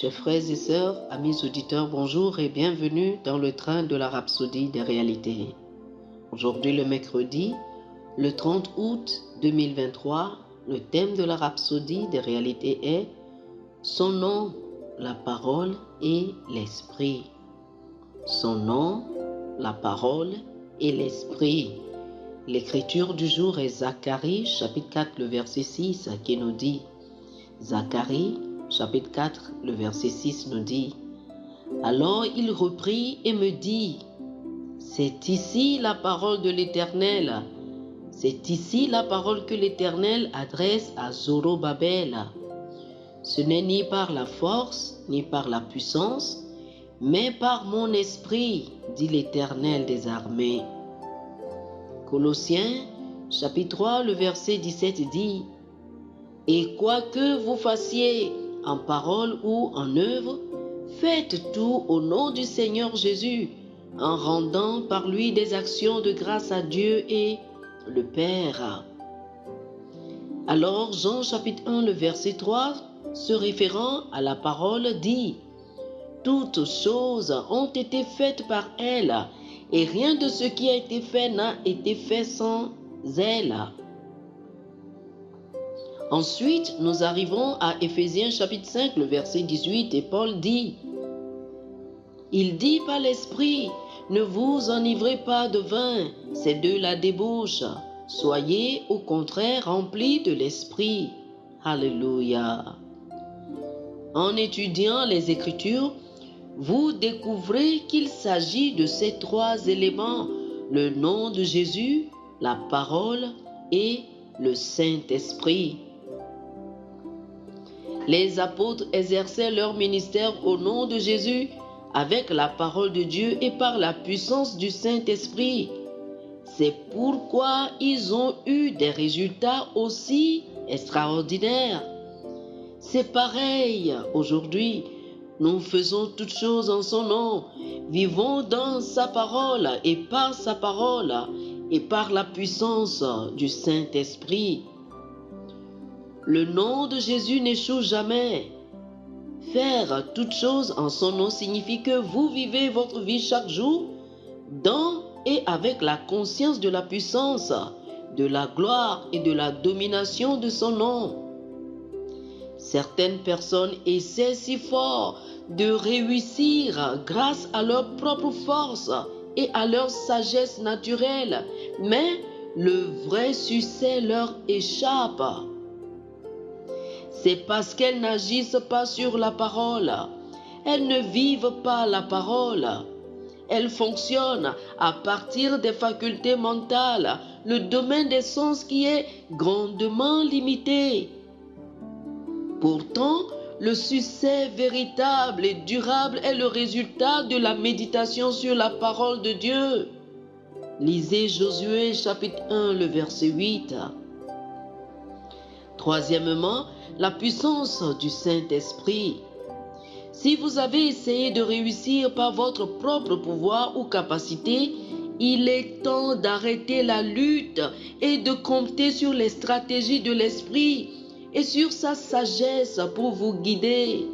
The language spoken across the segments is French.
Chers frères et sœurs, amis auditeurs, bonjour et bienvenue dans le train de la rhapsodie des réalités. Aujourd'hui, le mercredi, le 30 août 2023, le thème de la rhapsodie des réalités est son nom, la parole et l'esprit. Son nom, la parole et l'esprit. L'écriture du jour est Zacharie, chapitre 4, le verset 6, qui nous dit, Zacharie, chapitre 4, le verset 6 nous dit, « Alors il reprit et me dit, c'est ici la parole de l'Éternel, c'est ici la parole que l'Éternel adresse à Zorobabel. Ce n'est ni par la force, ni par la puissance, mais par mon esprit, dit l'Éternel des armées. » Colossiens, chapitre 3, le verset 17 dit, « Et quoi que vous fassiez en parole ou en œuvre, faites tout au nom du Seigneur Jésus, en rendant par lui des actions de grâce à Dieu et le Père. » Alors Jean chapitre 1, le verset 3, se référant à la parole, dit, « Toutes choses ont été faites par elle, et rien de ce qui a été fait n'a été fait sans elle. » Ensuite, nous arrivons à Éphésiens chapitre 5, le verset 18, et Paul dit, « Il dit par l'Esprit, ne vous enivrez pas de vin, c'est de la débauche. Soyez au contraire remplis de l'Esprit. » Alléluia. En étudiant les Écritures, vous découvrez qu'il s'agit de ces trois éléments, le nom de Jésus, la parole et le Saint-Esprit. Les apôtres exerçaient leur ministère au nom de Jésus avec la parole de Dieu et par la puissance du Saint-Esprit. C'est pourquoi ils ont eu des résultats aussi extraordinaires. C'est pareil aujourd'hui. Nous faisons toutes choses en son nom, vivons dans sa parole et par sa parole et par la puissance du Saint-Esprit. Le nom de Jésus n'échoue jamais. Faire toutes choses en son nom signifie que vous vivez votre vie chaque jour dans et avec la conscience de la puissance, de la gloire et de la domination de son nom. Certaines personnes essaient si fort de réussir grâce à leur propre force et à leur sagesse naturelle, mais le vrai succès leur échappe. C'est parce qu'elles n'agissent pas sur la parole. Elles ne vivent pas la parole. Elles fonctionnent à partir des facultés mentales, le domaine des sens qui est grandement limité. Pourtant, le succès véritable et durable est le résultat de la méditation sur la parole de Dieu. Lisez Josué chapitre 1, le verset 8. Troisièmement, la puissance du Saint-Esprit. Si vous avez essayé de réussir par votre propre pouvoir ou capacité, il est temps d'arrêter la lutte et de compter sur les stratégies de l'Esprit et sur sa sagesse pour vous guider.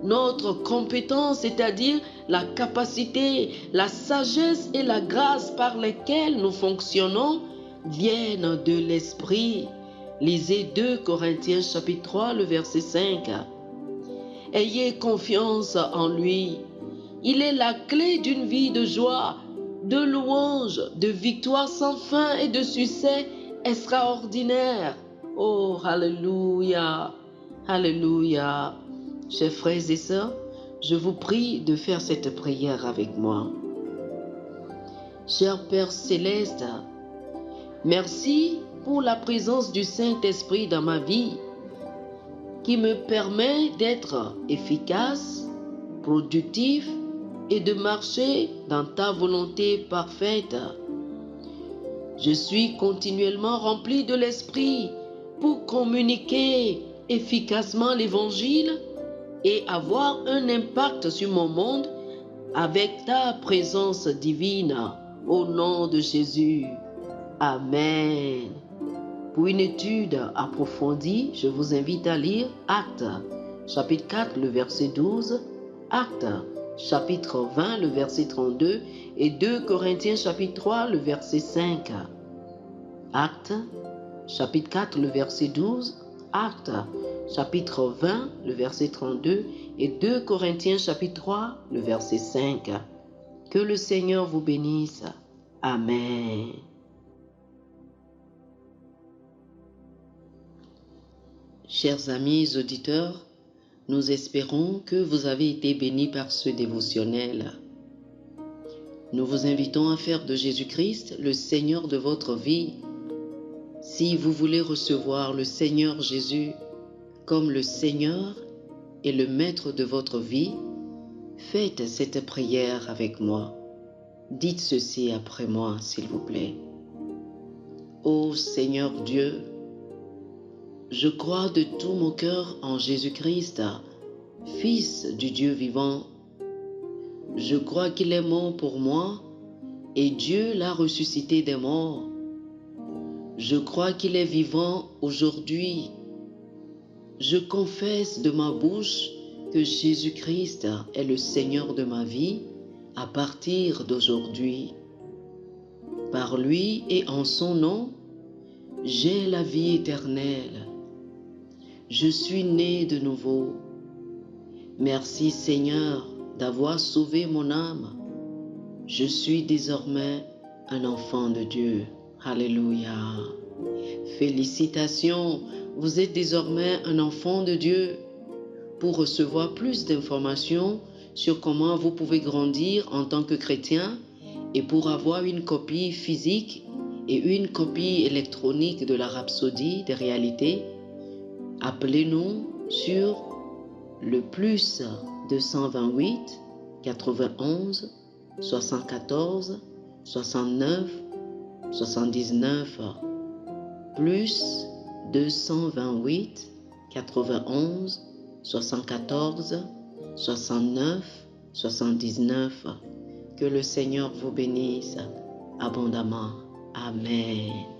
Notre compétence, c'est-à-dire la capacité, la sagesse et la grâce par lesquelles nous fonctionnons, viennent de l'Esprit. Lisez 2 Corinthiens chapitre 3, le verset 5. Ayez confiance en lui. Il est la clé d'une vie de joie, de louange, de victoire sans fin et de succès extraordinaire. Oh, alléluia, alléluia. Chers frères et sœurs, je vous prie de faire cette prière avec moi. Cher Père Céleste, merci pour la présence du Saint-Esprit dans ma vie qui me permet d'être efficace, productif et de marcher dans ta volonté parfaite. Je suis continuellement rempli de l'Esprit pour communiquer efficacement l'Évangile et avoir un impact sur mon monde avec ta présence divine. Au nom de Jésus. Amen. Pour une étude approfondie, je vous invite à lire Actes, chapitre 4, le verset 12, Actes, chapitre 20, le verset 32 et 2 Corinthiens, chapitre 3, le verset 5. Actes, chapitre 4, le verset 12, Actes, chapitre 20, le verset 32 et 2 Corinthiens, chapitre 3, le verset 5. Que le Seigneur vous bénisse. Amen. Chers amis auditeurs, nous espérons que vous avez été bénis par ce dévotionnel. Nous vous invitons à faire de Jésus-Christ le Seigneur de votre vie. Si vous voulez recevoir le Seigneur Jésus comme le Seigneur et le Maître de votre vie, faites cette prière avec moi. Dites ceci après moi, s'il vous plaît. Ô Seigneur Dieu, je crois de tout mon cœur en Jésus-Christ, Fils du Dieu vivant. Je crois qu'il est mort pour moi et Dieu l'a ressuscité des morts. Je crois qu'il est vivant aujourd'hui. Je confesse de ma bouche que Jésus-Christ est le Seigneur de ma vie à partir d'aujourd'hui. Par lui et en son nom, j'ai la vie éternelle. Je suis né de nouveau. Merci Seigneur d'avoir sauvé mon âme. Je suis désormais un enfant de Dieu. Alléluia. Félicitations, vous êtes désormais un enfant de Dieu. Pour recevoir plus d'informations sur comment vous pouvez grandir en tant que chrétien et pour avoir une copie physique et une copie électronique de la Rhapsodie des réalités, appelez-nous sur le plus 228 91 74 69 79 plus 228 91 74 69 79. Que le Seigneur vous bénisse abondamment. Amen.